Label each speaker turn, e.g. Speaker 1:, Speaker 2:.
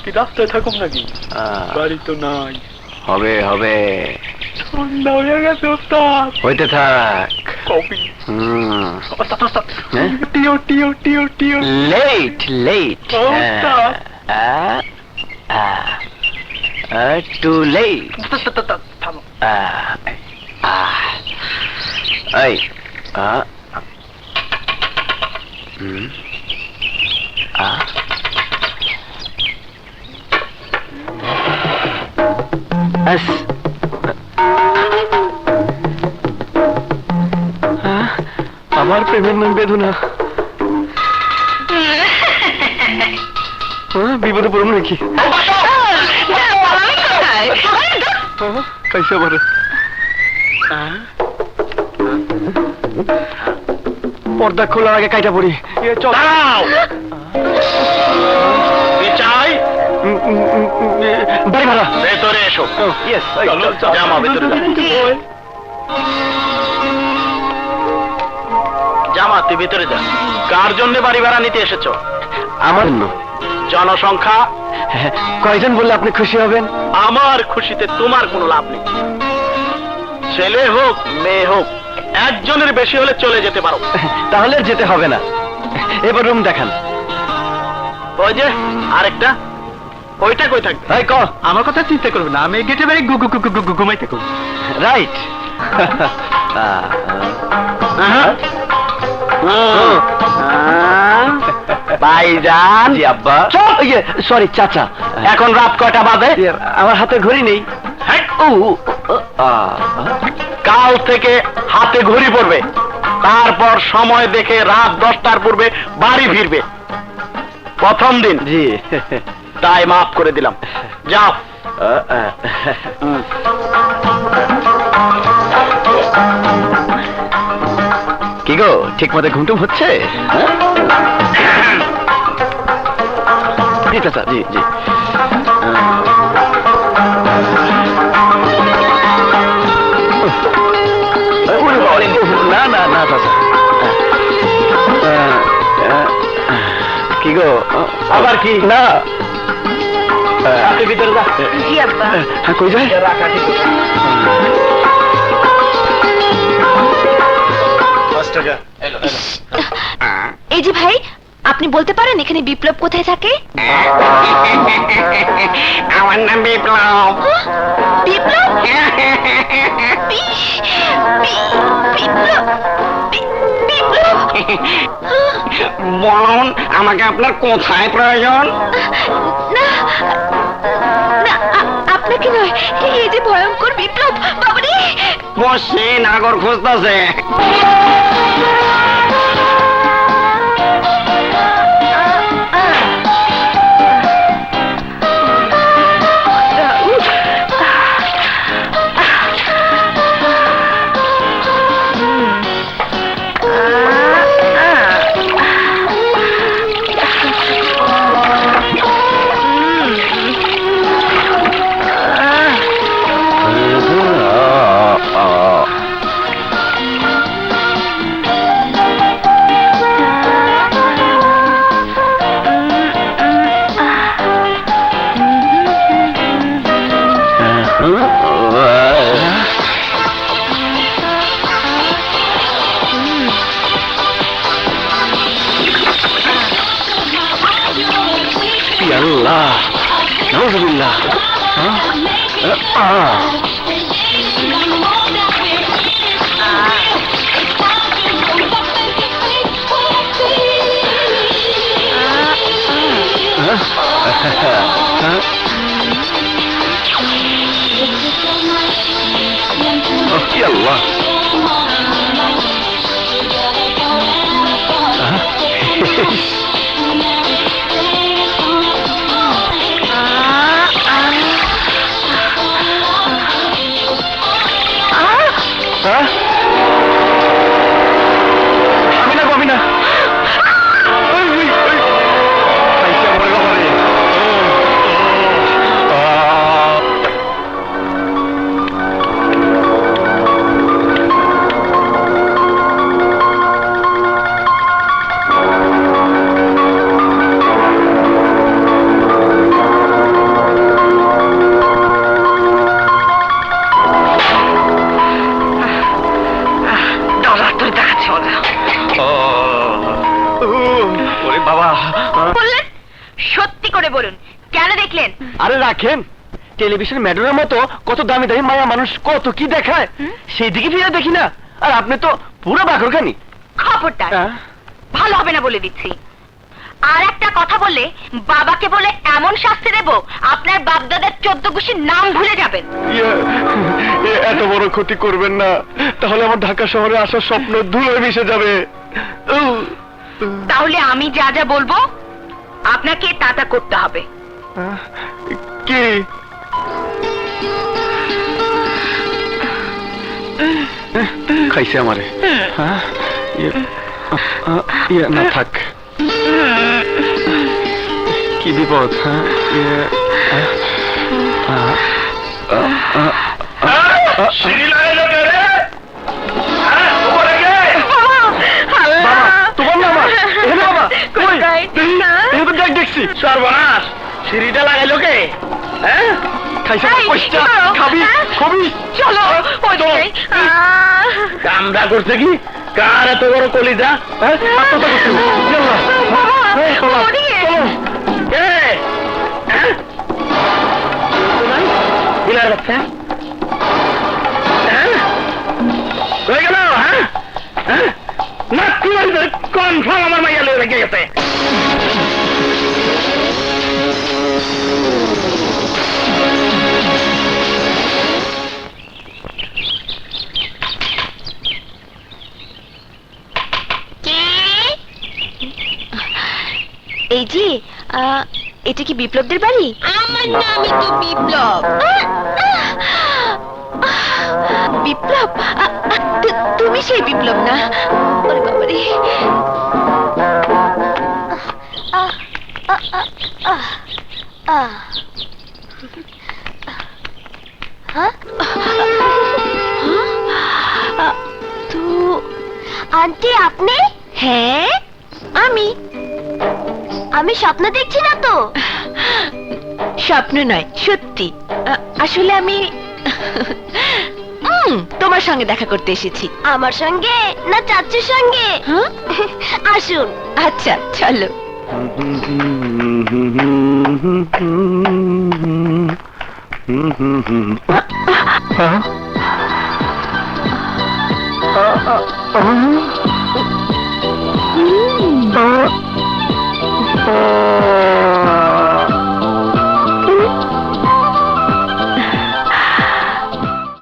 Speaker 1: কি রাস্তায় থাকুম নাকি? বাড়ি তো নাই।
Speaker 2: হবে হবে,
Speaker 1: সন্ধ্যা হয়ে গেছে ওস্তাদ।
Speaker 2: হইতে থাক।
Speaker 1: কফি। ওস্তাদ ওস্তাদ,
Speaker 2: হ্যাঁ?
Speaker 1: টিও টিও টিও টিও।
Speaker 2: লেট লেট,
Speaker 1: ওস্তাদ।
Speaker 2: Too late.
Speaker 1: থামো।
Speaker 2: এই আমার প্রেমের নাম বেদনা। বিপদে পড়ব নাকি? কাইসা পারে পর্দা খোলার আগে কাইটা পড়ি। বাড়ি ভাড়া।
Speaker 1: ভেতরে এসো।
Speaker 2: জামা ভেতরে
Speaker 1: জামা, তুই ভেতরে যা। কার জন্য বাড়ি ভাড়া নিতে এসেছো?
Speaker 2: আমার জন্য।
Speaker 1: জনসংখ্যা
Speaker 2: কয়জন বললে আপনি খুশি হবেন?
Speaker 1: আমার খুশিতে তোমার কোনো লাভ নেই। ছেলে হোক মেয়ে হোক, একজনের বেশি হলে চলে যেতে পারো।
Speaker 2: তাহলে আর যেতে হবে না। এবার রুম দেখান।
Speaker 1: ওই যে আরেকটা, ওইটা কই থাকবে?
Speaker 2: এই ক,
Speaker 1: আমার কথা চিন্তা করবে না, আমি গেটে বাইরে ঘুমাইতে করবো।
Speaker 2: রাইট।
Speaker 1: ভাইজান।
Speaker 2: জি আব্বা। সরি চাচা।
Speaker 1: এখন রাত কয়টা বাজে?
Speaker 2: আমার হাতে ঘড়ি নেই।
Speaker 1: কাল থেকে হাতে ঘড়ি পড়বে, তারপর সময় দেখে রাত 10টার পূর্বে বাড়ি ফিরবে। প্রথম দিন
Speaker 2: জি,
Speaker 1: তাই মাফ করে দিলাম। যাও।
Speaker 2: কি গো, ঠিক মতো ঘুমটুম হচ্ছে? জি চাচা, জি জি। না না না চাচা। কি গো,
Speaker 1: আবার কি?
Speaker 2: না
Speaker 1: আপনি ভিতরে যা।
Speaker 3: জি আব্বা।
Speaker 2: কই যায়?
Speaker 1: রাখা ঠিক আছে। 5 টাকা।
Speaker 3: এই যে ভাই, আপনি বলতে পারেন এখানে বিপ্লব কোথায় থাকে?
Speaker 4: আমার নাম বিপ্লব।
Speaker 3: বিপ্লব? বিপ্লব? বিপ্লব?
Speaker 4: বলুন, আমাকে আপনার কোথায় প্রয়োজন?
Speaker 3: না না, আপনাকে নয়, এই যে ভয়ঙ্কর বিপ্লব। বাবারে,
Speaker 4: বসে নাগর খুঁজতেছে।
Speaker 2: আল্লাহ, নাউজুবিল্লাহ। আল্লাহ, আমি না আমি না। বাবা
Speaker 3: বললেন সত্যি করে বলুন কেন দেখলেন?
Speaker 2: আরে রাখেন, টেলিভিশন ম্যাডামের মতো কত দামি দামি মায়া মানুষ কত কি দেখায়, সেই দিকে ফিরে দেখি না। আর আপনি তো পুরো বাকরখানি।
Speaker 3: খবরদার, ভালো হবে না বলে দিচ্ছি। আর একটা কথা বললে বাবাকে বলে এমন শাস্তি দেব আপনার বাপদাদার 14 গোষ্ঠীর নাম ভুলে যাবেন।
Speaker 2: এত বড় ক্ষতি করবেন না, তাহলে আমার ঢাকা শহরে আসার স্বপ্ন ধুলোয় মিশে যাবে।
Speaker 3: তাহলে আমি যা যা বলবো আপনাকে তা তা করতে হবে।
Speaker 2: কি? খাইছে আমারে? হ্যাঁ, না থাক, কি বিপদ? দেখছি
Speaker 1: সর্বনাশ, সিঁড়িটা লাগাইলো কে? হ্যাঁ,
Speaker 2: খাইছে
Speaker 3: এই,
Speaker 2: পয়সা
Speaker 3: কি করো?
Speaker 2: খাবি খবি।
Speaker 3: চলো ওইদিকে।
Speaker 1: কামড়া করছে কি? কার এত বড় কলিজা?
Speaker 3: বাবা, ওদিকে।
Speaker 1: কে? হ্যাঁ? বিলার বাচ্চা? হ্যাঁ? হয়ে গেল? হ্যাঁ? হ্যাঁ? না, কি বলছে? কনফার্ম আমার মাইয়া লয়ে রেখে গেছে।
Speaker 3: এই যে এটা কি বিপ্লবদের বাড়ি? আমার নামই তো বিপ্লব। বিপ্লব, তুমি সেই বিপ্লব না? ওরে বাবারে। তো আন্টি আপনি? হ্যাঁ আমি। আমি স্বপ্ন দেখছি না তো? স্বপ্ন নয়, সত্যি। আসলে আমি তোমার সঙ্গে দেখা করতে এসেছি। আমার সঙ্গে না চাচ্চুর সঙ্গে? আসুন। আচ্ছা চলো।
Speaker 2: হ্যাঁ?